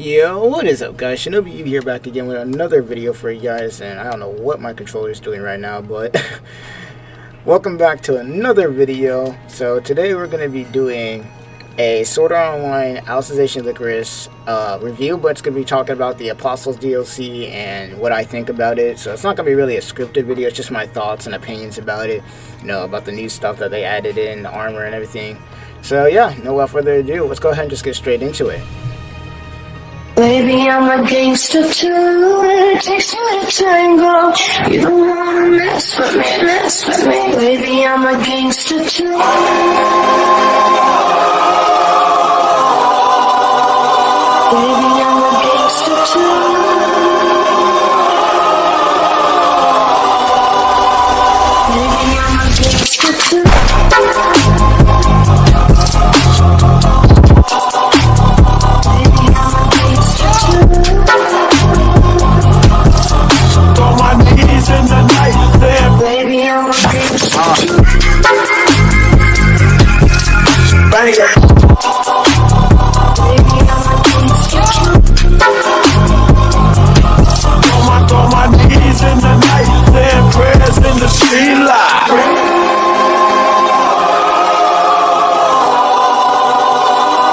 Yo, what is up guys, ShinobiEevee here back again with another video for you guys, and I don't know what my controller is doing right now, but welcome back to another video. So today we're going to be doing a Sword Art Online Alicization Lycoris review, but it's going to be talking about the Apostles DLC and what I think about it. So it's not going to be really a scripted video, it's just my thoughts and opinions about it, you know, about the new stuff that they added in, the armor and everything. So yeah, no without further ado, let's go ahead and just get straight into it. Baby, I'm a gangster too. It takes two to tango. You don't wanna mess with me. Baby, I'm a gangster too. Baby, I'm a gangster too.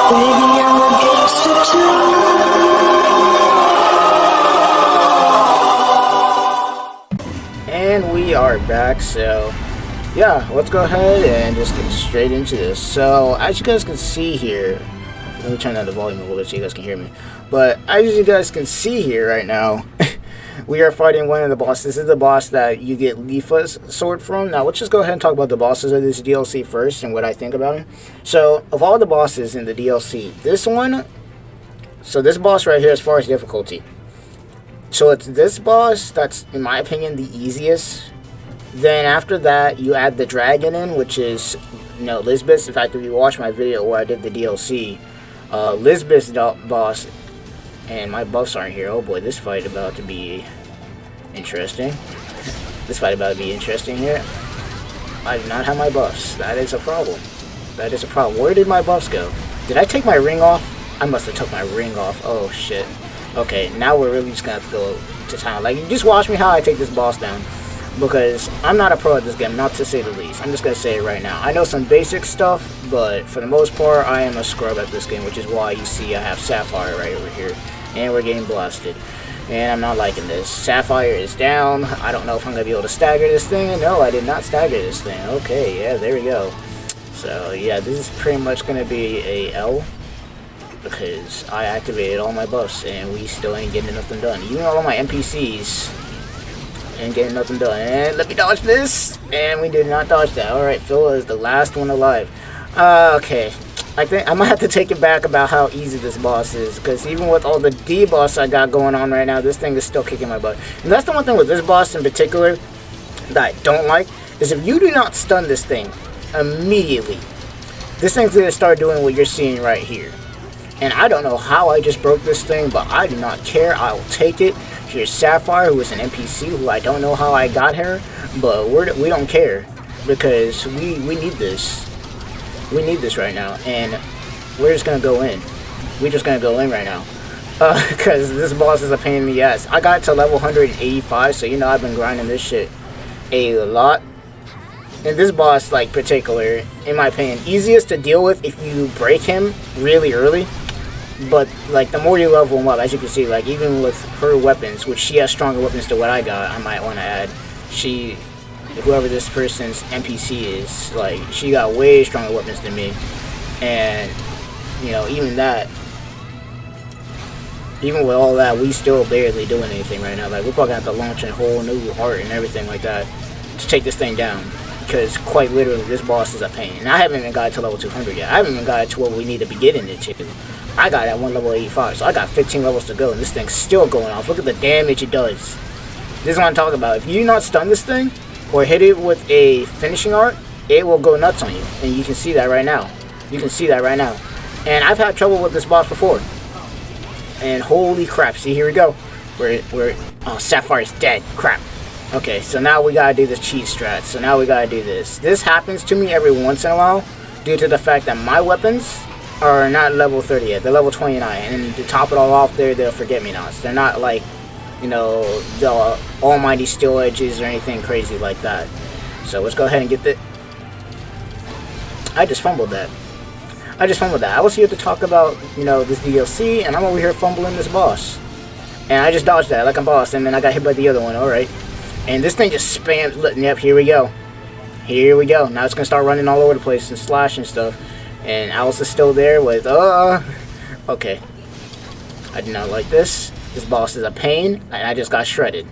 Baby, I'm a gangster too. And we are back, so yeah, let's go ahead and just get straight into this. So as you guys can see here, let me turn down the volume a little bit so you guys can hear me. But as you guys can see here right now, we are fighting one of the bosses. This is the boss that you get Leafless sword from. Now let's just go ahead and talk about the bosses of this DLC first and what I think about them. So of all the bosses in the DLC, this boss right here as far as difficulty. So it's this boss that's, in my opinion, the easiest. Then after that, you add the dragon in, which is, you know, Lisbeth. In fact, if you watch my video where I did the DLC, Lisbeth's boss, and my buffs aren't here. Oh boy, this fight about to be interesting. This fight about to be interesting here. I do not have my buffs. That is a problem. That is a problem. Where did my buffs go? Did I take my ring off? I must have took my ring off. Oh shit. Okay, now we're really just gonna have to go to town. Like, just watch me how I take this boss down, because I'm not a pro at this game, not to say the least. I'm just gonna say it right now. I know some basic stuff, but for the most part, I am a scrub at this game, which is why you see I have Sapphire right over here, and we're getting blasted. And I'm not liking this. Sapphire is down. I don't know if I'm gonna be able to stagger this thing. No, I did not stagger this thing. Okay, yeah, there we go. So yeah, this is pretty much gonna be a L, because I activated all my buffs and we still ain't getting nothing done. Even all my NPCs ain't getting nothing done. And let me dodge this, and we did not dodge that. Alright, Phil is the last one alive. Okay, I think I might have to take it back about how easy this boss is, because even with all the debuffs I got going on right now, this thing is still kicking my butt. And that's the one thing with this boss in particular that I don't like, is if you do not stun this thing immediately, this thing's going to start doing what you're seeing right here. And I don't know how I just broke this thing, but I do not care. I will take it. Here's Sapphire, who is an NPC, who I don't know how I got her, but we don't care, because we need this. We need this right now, and we're just gonna go in. We're just gonna go in right now, because this boss is a pain in the ass. I got to level 185, so you know I've been grinding this shit a lot. And this boss, like, particular, in my opinion, easiest to deal with if you break him really early. But, like, the more you level him up, as you can see, like, even with her weapons, which she has stronger weapons to what I got, I might want to add, whoever this person's NPC is, like, she got way stronger weapons than me. And, you know, even with all that, we still barely doing anything right now. Like, we're probably going to have to launch a whole new art and everything like that to take this thing down. Because, quite literally, this boss is a pain. And I haven't even got to level 200 yet. I haven't even got to what we need to be getting it to. I got at one level 85, so I got 15 levels to go, and this thing's still going off. Look at the damage it does. This is what I'm talking about. If you do not stun this thing, or hit it with a finishing art, it will go nuts on you. And you can see that right now. You can see that right now. And I've had trouble with this boss before. And holy crap, see, here we go. Oh, Sapphire's dead. Crap. Okay, so now we gotta do the cheat strat. So now we gotta do this. This happens to me every once in a while, due to the fact that my weapons are not level 30 yet. They're level 29. And to top it all off, they're forget-me-nots. They're not like, you know, the almighty steel edges or anything crazy like that. So let's go ahead and get the... I just fumbled that. I was here to talk about, you know, this DLC, and I'm over here fumbling this boss. And I just dodged that like a boss, and then I got hit by the other one. Alright. And this thing just spams... Yep, here we go. Here we go. Now it's going to start running all over the place and slash and stuff. And Alice is still there with... Okay. I do not like this. This boss is a pain, and I just got shredded.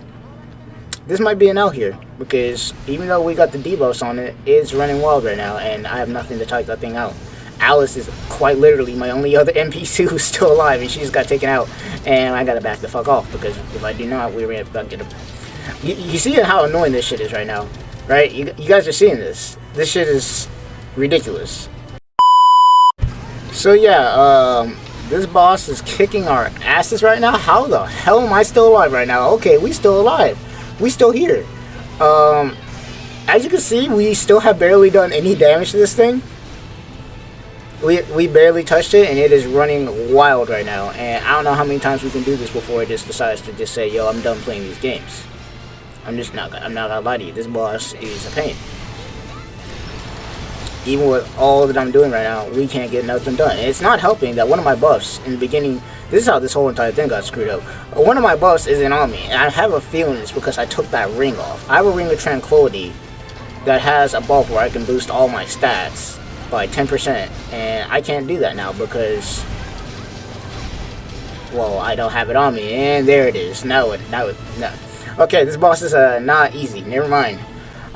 This might be an L here, because even though we got the debuffs on it, it's running wild right now, and I have nothing to type that thing out. Alice is quite literally my only other NPC who's still alive, and she just got taken out, and I gotta back the fuck off, because if I do not, we're gonna get a... You see how annoying this shit is right now, right? You guys are seeing this. This shit is ridiculous. So yeah, this boss is kicking our asses right now. How the hell am I still alive right now? Okay, we still alive. We still here. As you can see, we still have barely done any damage to this thing. We barely touched it, and it is running wild right now. And I don't know how many times we can do this before it just decides to just say, yo, I'm done playing these games. I'm not gonna lie to you. This boss is a pain. Even with all that I'm doing right now, we can't get nothing done. And it's not helping that one of my buffs in the beginning, this is how this whole entire thing got screwed up. One of my buffs isn't on me, and I have a feeling it's because I took that ring off. I have a ring of tranquility that has a buff where I can boost all my stats by 10%, and I can't do that now because, well, I don't have it on me, and there it is. No. Okay, this boss is not easy. Never mind.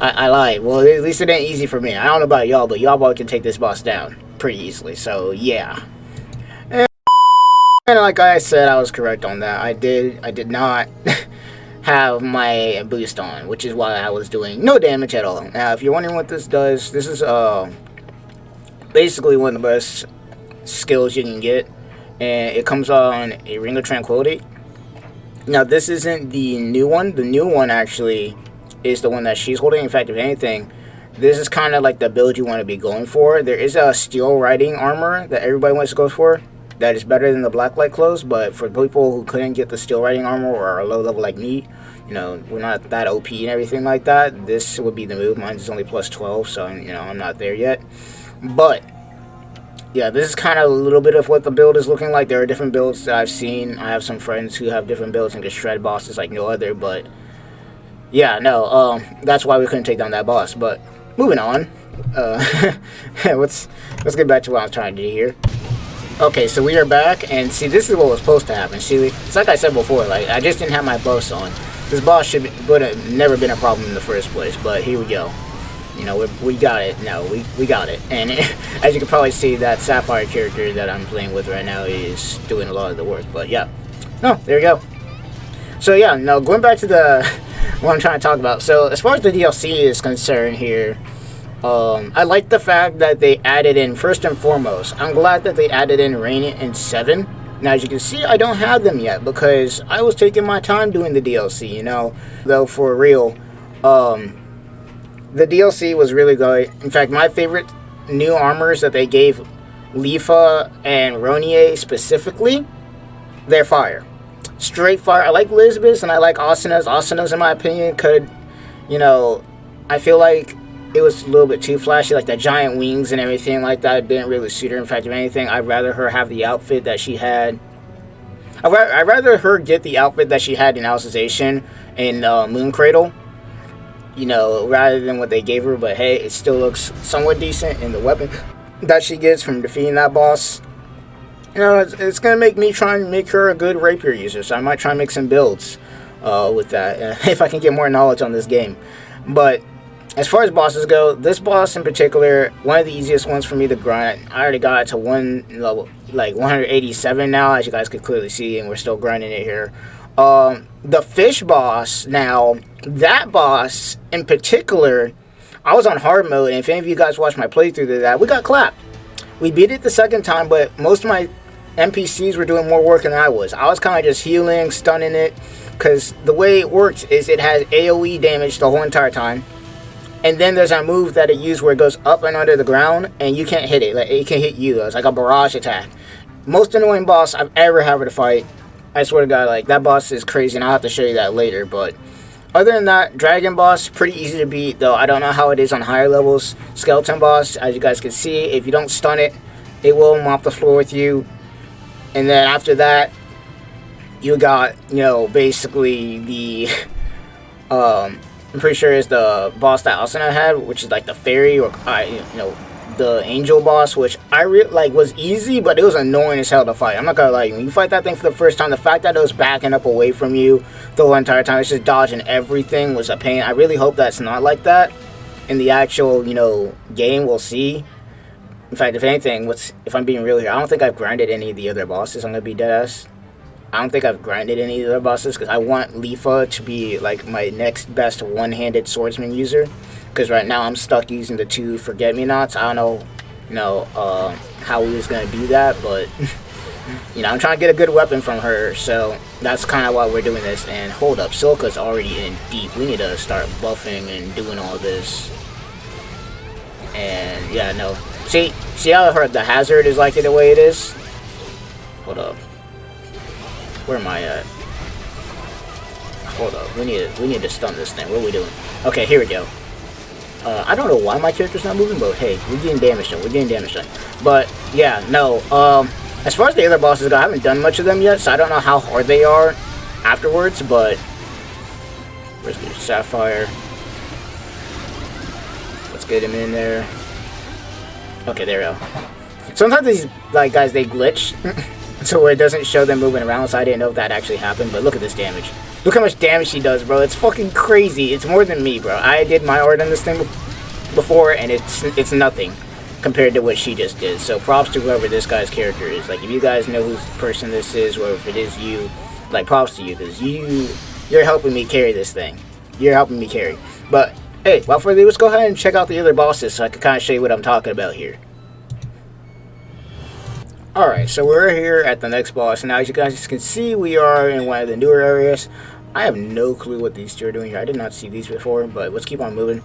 I lied. Well, at least it ain't easy for me. I don't know about y'all, but y'all probably can take this boss down pretty easily. So yeah. And like I said, I was correct on that. I did not have my boost on, which is why I was doing no damage at all. Now, if you're wondering what this does, this is basically one of the best skills you can get, and it comes on a Ring of Tranquility. Now, this isn't the new one. The new one actually is the one that she's holding. In fact, if anything, this is kind of like the build you want to be going for. There is a steel riding armor that everybody wants to go for that is better than the blacklight clothes, but for people who couldn't get the steel riding armor or are low level like me, you know, we're not that OP and everything like that, this would be the move. Mine is only plus 12, so, you know, I'm not there yet. But yeah, this is kind of a little bit of what the build is looking like. There are different builds that I've seen. I have some friends who have different builds and can shred bosses like no other, but yeah, no, that's why we couldn't take down that boss. But moving on, let's get back to what I was trying to do here. Okay, so we are back, and see, this is what was supposed to happen. See, it's like I said before, like, I just didn't have my buffs on. This boss would have never been a problem in the first place, but here we go. You know, we got it. No, we got it. And as you can probably see, that Sapphire character that I'm playing with right now is doing a lot of the work. But yeah, no, there you go. So yeah, no, going back to what I'm trying to talk about. So as far as the DLC is concerned here, I like the fact that they added in, first and foremost, I'm glad that they added in Rain and 7. Now, as you can see, I don't have them yet because I was taking my time doing the DLC, you know. Though, for real, the DLC was really good. In fact, my favorite new armors that they gave Leafless and Ronier specifically, they're fire. Straight fire. I like Elizabeth's and I like Asana's. Asana's, in my opinion, could, you know, I feel like it was a little bit too flashy, like the giant wings and everything like that didn't really suit her. In fact, if anything, I'd rather her have the outfit that she had. I'd rather her get the outfit that she had in Alicization in Moon Cradle, you know, rather than what they gave her. But hey, it still looks somewhat decent, and the weapon that she gets from defeating that boss, you know, it's gonna make me try and make her a good rapier user. So I might try and make some builds with that if I can get more knowledge on this game. But as far as bosses go, this boss in particular, one of the easiest ones for me to grind. I already got it to like 187 now, as you guys could clearly see, and we're still grinding it here. The fish boss, now, that boss in particular, I was on hard mode, and if any of you guys watched my playthrough of that, we got clapped. We beat it the second time, but most of my NPCs were doing more work than I was. I was kind of just healing, stunning it, because the way it works is it has AoE damage the whole entire time. And then there's a move that it used where it goes up and under the ground, and you can't hit it. Like, it can hit you. It's like a barrage attack. Most annoying boss I've ever had to fight. I swear to God, like, that boss is crazy, and I'll have to show you that later. But other than that, dragon boss, pretty easy to beat, though I don't know how it is on higher levels. Skeleton boss, as you guys can see, if you don't stun it, it will mop the floor with you. And then after that, you got, you know, basically the, I'm pretty sure it's the boss that Asana had, which is like the fairy, or, you know, the angel boss, which I like was easy, but it was annoying as hell to fight. I'm not gonna lie, when you fight that thing for the first time, the fact that it was backing up away from you the whole entire time, it's just dodging everything, was a pain. I really hope that's not like that in the actual, you know, game. We'll see. In fact, if anything, if I'm being real here, I don't think I've grinded any of the other bosses. I'm gonna be deadass. I don't think I've grinded any of the other bosses because I want Leafless to be like my next best one-handed swordsman user. Because right now I'm stuck using the 2 forget-me-nots. I don't know, you know, how we was gonna do that, but you know, I'm trying to get a good weapon from her, so that's kind of why we're doing this. And hold up, Silica's already in deep. We need to start buffing and doing all this. And yeah, no. See how the hazard is like it the way it is? Hold up. Where am I at? Hold up. We need to stun this thing. What are we doing? Okay, here we go. I don't know why my character's not moving, but hey, we're getting damage done. We're getting damage done. But yeah, no. As far as the other bosses go, I haven't done much of them yet, so I don't know how hard they are afterwards. But where's the Sapphire? Let's get him in there. Okay, there we go. Sometimes these like guys, they glitch, so it doesn't show them moving around. So I didn't know if that actually happened. But look at this damage. Look how much damage she does, bro. It's fucking crazy. It's more than me, bro. I did my art on this thing before, and it's nothing compared to what she just did. So props to whoever this guy's character is. Like, if you guys know whose person this is, or if it is you, like, props to you, because you're helping me carry this thing. You're helping me carry. But hey, without further ado, let's go ahead and check out the other bosses so I can kind of show you what I'm talking about here. Alright, so we're here at the next boss, and now as you guys can see, we are in one of the newer areas. I have no clue what these two are doing here. I did not see these before, but let's keep on moving,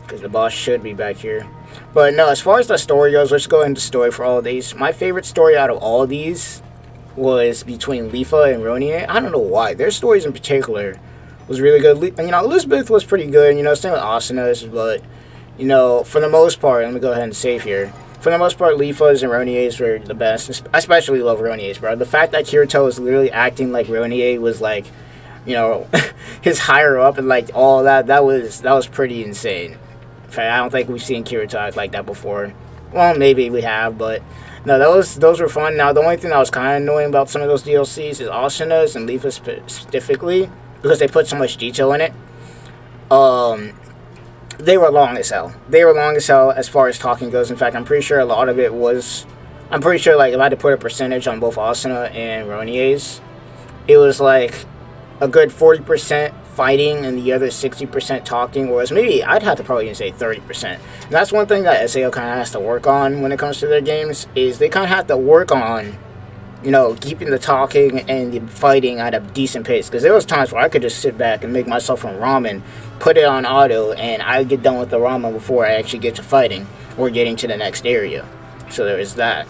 because the boss should be back here. But no, as far as the story goes, let's go into story for all of these. My favorite story out of all of these was between Leafless and Ronie. I don't know why. Their stories in particular was really good. You know, Elizabeth was pretty good, you know, same with Asana's, but, you know, for the most part, let me go ahead and save here. For the most part, Leafless and Ronie's were the best. I especially love Ronie's, bro. The fact that Kirito is literally acting like Ronie was like, you know, his higher up and like all that was pretty insane. In fact, I don't think we've seen Kirito act like that before. Well, maybe we have, but no, those were fun. Now, the only thing that was kind of annoying about some of those DLCs is Asana's and Leafless specifically, because they put so much detail in it. They were long as hell. They were long as hell as far as talking goes. In fact, I'm pretty sure a lot of it was... I'm pretty sure, like, if I had to put a percentage on both Asana and Ronie's, it was, like, a good 40% fighting and the other 60% talking, whereas maybe I'd have to probably even say 30%. And that's one thing that SAO kind of has to work on when it comes to their games, is they kind of have to work on, you know, keeping the talking and the fighting at a decent pace. Because there was times where I could just sit back and make myself some ramen, put it on auto, and I get done with the ramen before I actually get to fighting or getting to the next area. So there is that.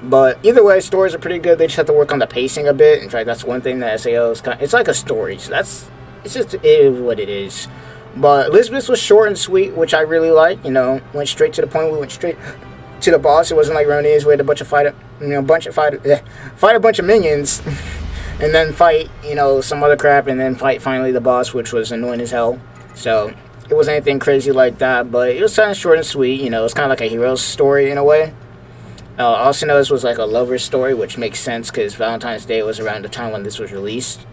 But either way, stories are pretty good. They just have to work on the pacing a bit. In fact, that's one thing that SAO is kind of, it's like a story. So it's just it is what it is. But Elizabeth was short and sweet, which I really like. You know, went straight to the point. We went straight to the boss. It wasn't like Ronie's. We had fight a bunch of minions, and then fight, you know, some other crap, and then fight finally the boss, which was annoying as hell. So it wasn't anything crazy like that, but it was kind of short and sweet. You know, it's kind of like a hero's story in a way. Asana's was like a lover's story, which makes sense because Valentine's Day was around the time when this was released.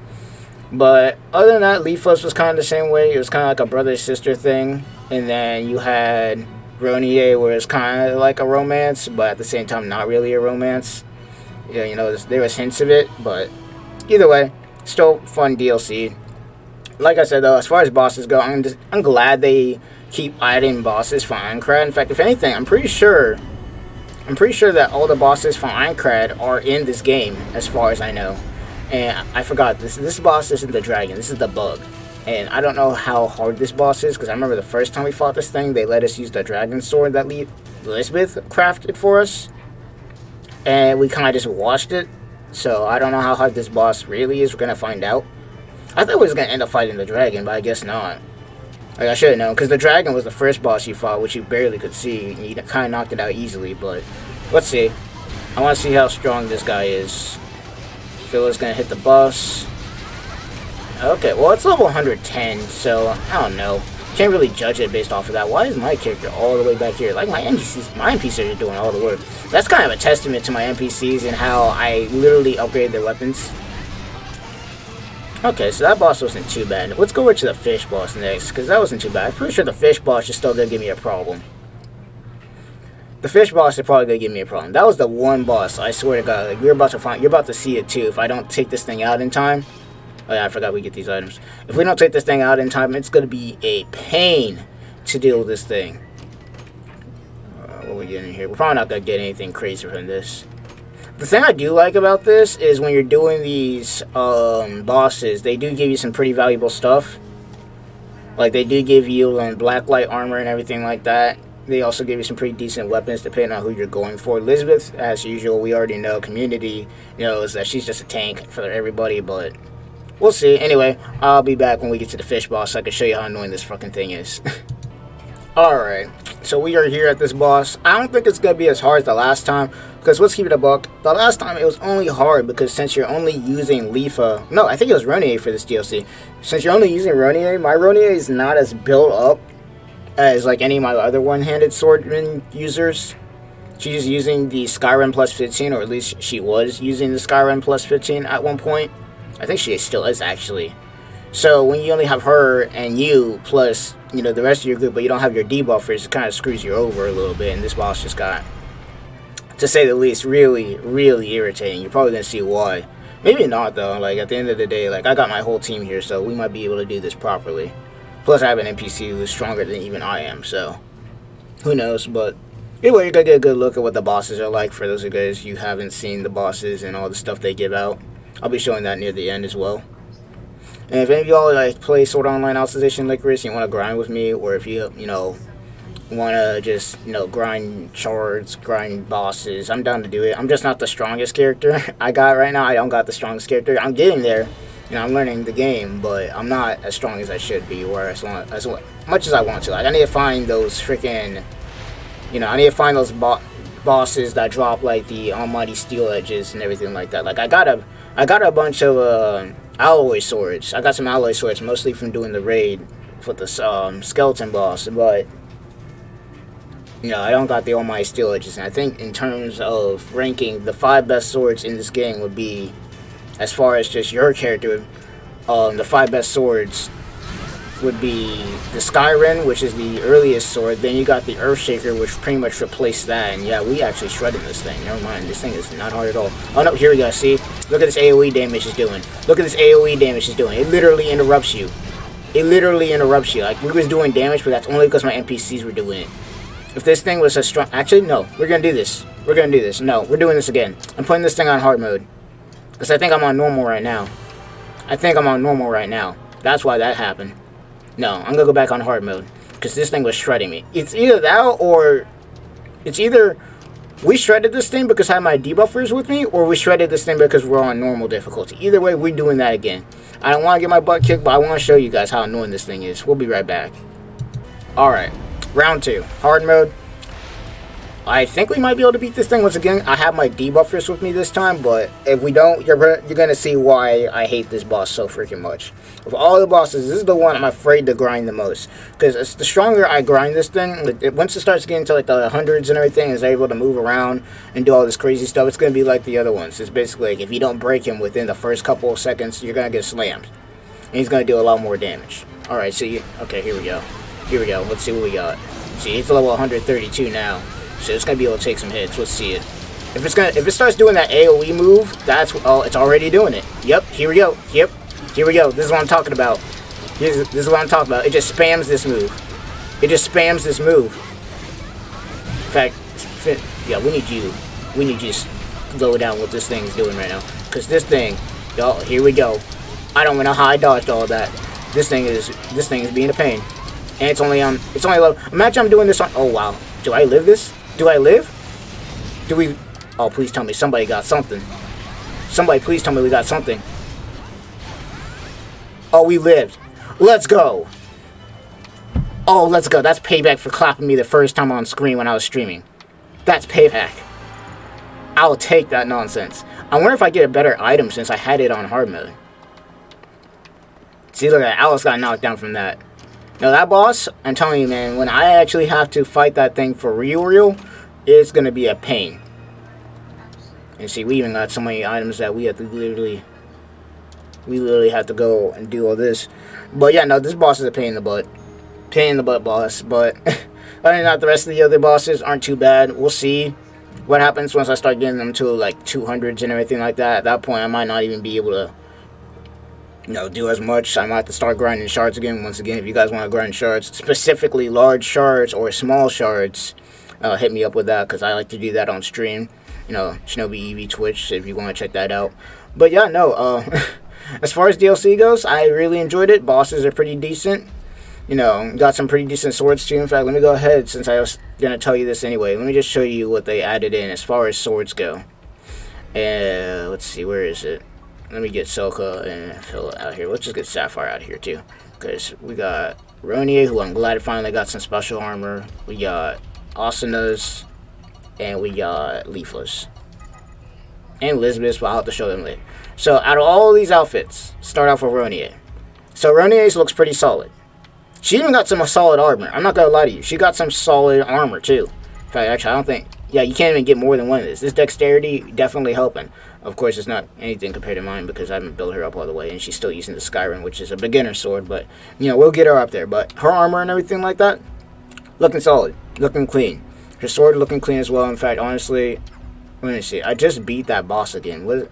But other than that, Leafless was kind of the same way. It was kind of like a brother-sister thing, and then you had Ronie, where it's kind of like a romance, but at the same time not really a romance. Yeah, you know, there was hints of it, but either way, still fun DLC. Like I said, though, as far as bosses go, I'm glad they keep adding bosses for Aincrad. In fact, if anything, I'm pretty sure that all the bosses for Aincrad are in this game, as far as I know. And I forgot, this boss isn't the dragon, this is the bug. And I don't know how hard this boss is, because I remember the first time we fought this thing, they let us use the dragon sword that Elizabeth crafted for us. And we kind of just watched it. So I don't know how hard this boss really is. We're going to find out. I thought we was going to end up fighting the dragon, but I guess not. Like, I should have known, because the dragon was the first boss you fought, which you barely could see. And you kind of knocked it out easily, but let's see. I want to see how strong this guy is. Phila's going to hit the boss. Okay, well, it's level 110, so I don't know. Can't really judge it based off of that. Why is my character all the way back here? Like, my NPCs are doing all the work. That's kind of a testament to my NPCs and how I literally upgraded their weapons. Okay, so that boss wasn't too bad. Let's go over to the fish boss next, because that wasn't too bad. I'm pretty sure the fish boss is still going to give me a problem. The fish boss is probably going to give me a problem. That was the one boss, I swear to God. Like, you're about to see it too if I don't take this thing out in time. Oh yeah, I forgot we get these items. If we don't take this thing out in time, it's going to be a pain to deal with this thing. What are we getting here? We're probably not going to get anything crazy from this. The thing I do like about this is when you're doing these bosses, they do give you some pretty valuable stuff. Like, they do give you blacklight armor and everything like that. They also give you some pretty decent weapons depending on who you're going for. Elizabeth, as usual, we already know, community knows that she's just a tank for everybody, but we'll see. Anyway, I'll be back when we get to the fish boss so I can show you how annoying this fucking thing is. Alright, so we are here at this boss. I don't think it's going to be as hard as the last time, because let's keep it a buck. The last time it was only hard because since you're only using Leafless, no, I think it was Ronier for this DLC. Since you're only using Ronier, my Ronier is not as built up as like any of my other one-handed swordman users. She's using the Skyrim plus 15, or at least she was using the Skyrim plus 15 at one point. I think she still is, actually. So when you only have her and you plus, you know, the rest of your group, but you don't have your debuffers, it kind of screws you over a little bit. And this boss just got, to say the least, really, really irritating. You're probably going to see why. Maybe not, though. Like, at the end of the day, like, I got my whole team here, so we might be able to do this properly. Plus, I have an NPC who's stronger than even I am, so who knows. But anyway, you're going to get a good look at what the bosses are like for those of you guys who haven't seen the bosses and all the stuff they give out. I'll be showing that near the end as well. And if any of y'all like play Sword Online Alicization Lycoris and you want to grind with me, or if you want to just, grind shards, grind bosses, I'm down to do it. I'm just not the strongest character I got right now. I don't got the strongest character. I'm getting there. I'm learning the game, but I'm not as strong as I should be, or as much as I want to. Like, I need to find those freaking, I need to find those bosses that drop, like, the almighty steel edges and everything like that. Like, I got a bunch of, alloy swords. I got some alloy swords, mostly from doing the raid for the, skeleton boss, but I don't got the almighty steel edges. And I think in terms of ranking, the 5 best swords in this game would be, as far as just your character, the 5 best swords would be the Skyrim, which is the earliest sword. Then you got the Earthshaker, which pretty much replaced that. And yeah, we actually shredded this thing. Never mind, this thing is not hard at all. Oh no, here we go. See, look at this AoE damage it's doing. Look at this AoE damage it's doing. It literally interrupts you. It literally interrupts you. Like, we was doing damage, but that's only because my NPCs were doing it. If this thing was a strong, actually no, we're gonna do this. We're gonna do this. No, we're doing this again. I'm putting this thing on hard mode. Because I think I'm on normal right now. That's why that happened. No, I'm going to go back on hard mode. Because this thing was shredding me. It's either that, or it's either we shredded this thing because I had my debuffers with me, or we shredded this thing because we're on normal difficulty. Either way, we're doing that again. I don't want to get my butt kicked, but I want to show you guys how annoying this thing is. We'll be right back. Alright, round 2. Hard mode. I think we might be able to beat this thing once again. I have my debuffers with me this time, but if we don't, you're going to see why I hate this boss so freaking much. Of all the bosses, this is the one I'm afraid to grind the most. Because the stronger I grind this thing, once it starts getting to like the hundreds and everything, is able to move around and do all this crazy stuff, it's going to be like the other ones. It's basically like if you don't break him within the first couple of seconds, you're going to get slammed. And he's going to do a lot more damage. Alright, so okay, here we go. Let's see what we got. See, it's level 132 now. So it's gonna be able to take some hits. Let's see it. If it starts doing that AoE move, it's already doing it. Yep, here we go. Yep, here we go. This is what I'm talking about. This is what I'm talking about. It just spams this move. In fact, yeah, we need you. We need you to slow down what this thing is doing right now. Cause this thing, y'all, here we go. I don't know how I dodged all of that. This thing is being a pain. And it's only low. Imagine I'm doing this on, oh wow. Do I live this? Do I live? Do we, oh please tell me somebody got something. Somebody please tell me we got something. Oh, we lived. Let's go. Oh, let's go. That's payback for clapping me the first time on screen when I was streaming. That's payback. I'll take that nonsense. I wonder if I get a better item since I had it on hard mode. See, look at that. Alice got knocked down from that. Now, that boss, I'm telling you, man, when I actually have to fight that thing for real, it's going to be a pain. And see, we even got so many items that we have to literally have to go and do all this. But yeah, no, this boss is a pain in the butt. Pain in the butt boss. But other than that, the rest of the other bosses aren't too bad. We'll see what happens once I start getting them to like 200s and everything like that. At that point, I might not even be able to, you know, do as much. I might have to start grinding shards again. Once again, if you guys want to grind shards, specifically large shards or small shards, hit me up with that, because I like to do that on stream. You know, ShinobiEevee Twitch, if you want to check that out. But yeah, no, as far as DLC goes, I really enjoyed it. Bosses are pretty decent. You know, got some pretty decent swords too. In fact, let me go ahead, since I was going to tell you this anyway. Let me just show you what they added in as far as swords go. And let's see, where is it? Let me get Silka and fill it out here. Let's just get Sapphire out here too, because we got Ronier, who I'm glad finally got some special armor. We got Asana's, and we got Leafless. And Elizabeth, but I'll have to show them later. So, out of all these outfits, start off with Ronier. So, Ronier's looks pretty solid. She even got some solid armor. I'm not gonna lie to you. She got some solid armor, too. In fact, actually, I don't think... Yeah, you can't even get more than one of this. This dexterity definitely helping. Of course, it's not anything compared to mine, because I haven't built her up all the way, and she's still using the Skyrim, which is a beginner sword, but, you know, we'll get her up there. But her armor and everything like that, looking solid. Looking clean. Her sword looking clean as well. In fact, honestly... Let me see. I just beat that boss again. What?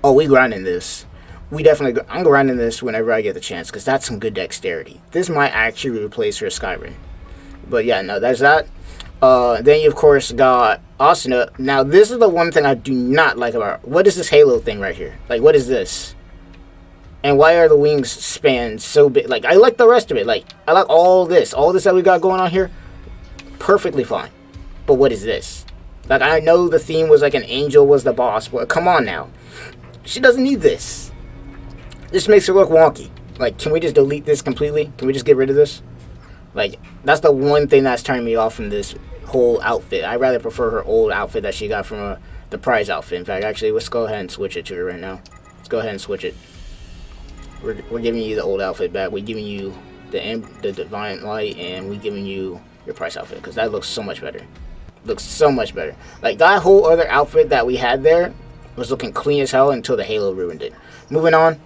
Oh, we grinding this. We definitely... I'm grinding this whenever I get the chance, because that's some good dexterity. This might actually replace her Skyrim. But yeah, no, that's that. Then you, of course, got Asana. Now, this is the one thing I do not like about her. What is this halo thing right here? Like, what is this? And why are the wings spanned so big? Like, I like the rest of it. Like, I like all this. All this that we got going on here. Perfectly fine. But what is this? Like, I know the theme was like an angel was the boss, but come on now. She doesn't need this. This makes her look wonky. Like, can we just delete this completely? Can we just get rid of this? Like, that's the one thing that's turning me off from this whole outfit. I rather prefer her old outfit that she got from the prize outfit. In fact, actually, let's go ahead and switch it to her right now. Let's go ahead and switch it. We're giving you the old outfit back. We're giving you the Divine Light, and we're giving you your price outfit, because that looks so much better. Looks so much better. Like, that whole other outfit that we had there was looking clean as hell until the halo ruined it. Moving on.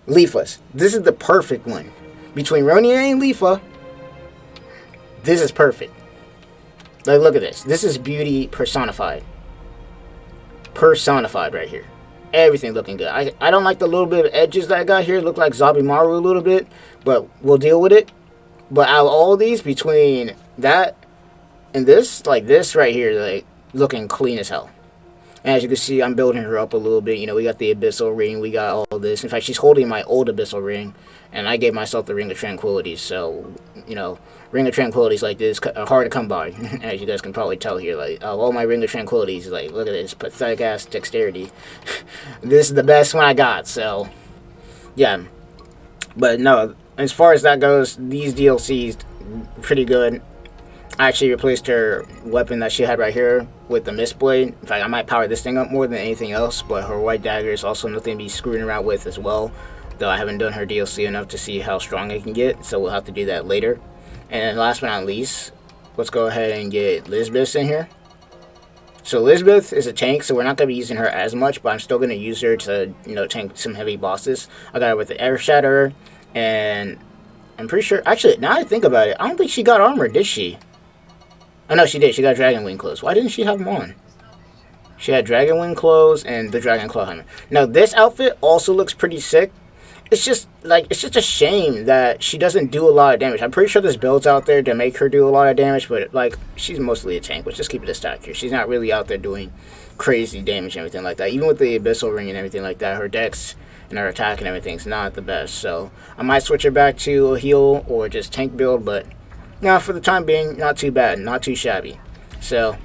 Leafless. This is the perfect one. Between Ronier and Leafa, this is perfect. Like, look at this. This is beauty personified. Personified right here. Everything looking good. I don't like the little bit of edges that I got here. Look like Zabimaru a little bit, but we'll deal with it. But out of all these, between that and this, like this right here, like looking clean as hell. And as you can see, I'm building her up a little bit. You know, we got the Abyssal Ring, we got all this. In fact, she's holding my old Abyssal Ring, and I gave myself the Ring of Tranquility. So, you know, Ring of Tranquilities like this are hard to come by, as you guys can probably tell here. Like, all my Ring of Tranquilities, like, look at this pathetic ass dexterity. This is the best one I got. So, yeah. But no, as far as that goes, these DLCs pretty good. I actually replaced her weapon that she had right here with the Mist Blade. In fact, I might power this thing up more than anything else, but her white dagger is also nothing to be screwing around with as well, though I haven't done her DLC enough to see how strong it can get, so we'll have to do that later. And last but not least, let's go ahead and get Elizabeth in here. So Elizabeth is a tank, so we're not going to be using her as much, but I'm still going to use her to, you know, tank some heavy bosses. I got her with the Air Shatterer, and I'm pretty sure, actually, now I think about it, I don't think she got armor, did she? Oh, no, she did. She got Dragon Wing clothes. Why didn't she have them on? She had Dragon Wing clothes and the Dragon Claw Hammer. Now, this outfit also looks pretty sick. It's just, like, it's just a shame that she doesn't do a lot of damage. I'm pretty sure there's builds out there to make her do a lot of damage, but, like, she's mostly a tank. Let's just keep it a stack here. She's not really out there doing crazy damage and everything like that. Even with the Abyssal Ring and everything like that, her dex and her attack and everything's not the best. So I might switch her back to a heal or just tank build, but no, for the time being, not too bad, not too shabby. So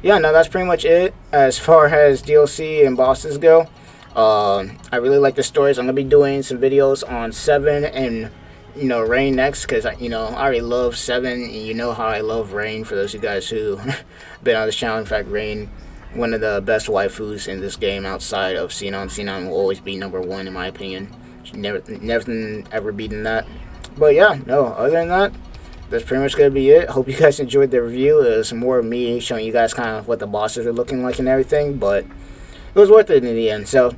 yeah, no, that's pretty much it as far as DLC and bosses go. I really like the stories. I'm gonna be doing some videos on 7 and Rain next, because I already love 7, and you know how I love Rain. For those of you guys who been on this channel, in fact, Rain, one of the best waifus in this game outside of Sinon. Sinon will always be #1 in my opinion. Never ever beaten that. But yeah, no, other than that, that's pretty much gonna be it. Hope you guys enjoyed the review. It was more of me showing you guys kind of what the bosses are looking like and everything, but it was worth it in the end. So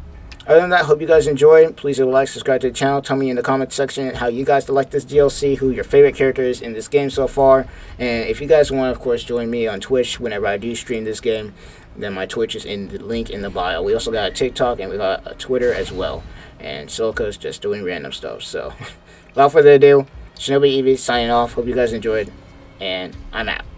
other than that, hope you guys enjoyed. Please leave a like, subscribe to the channel. Tell me in the comments section how you guys like this DLC, who your favorite character is in this game so far. And if you guys want, of course, join me on Twitch whenever I do stream this game, then my Twitch is in the link in the bio. We also got a TikTok and we got a Twitter as well. And Silica's just doing random stuff. So without further ado, ShinobiEevee signing off. Hope you guys enjoyed, and I'm out.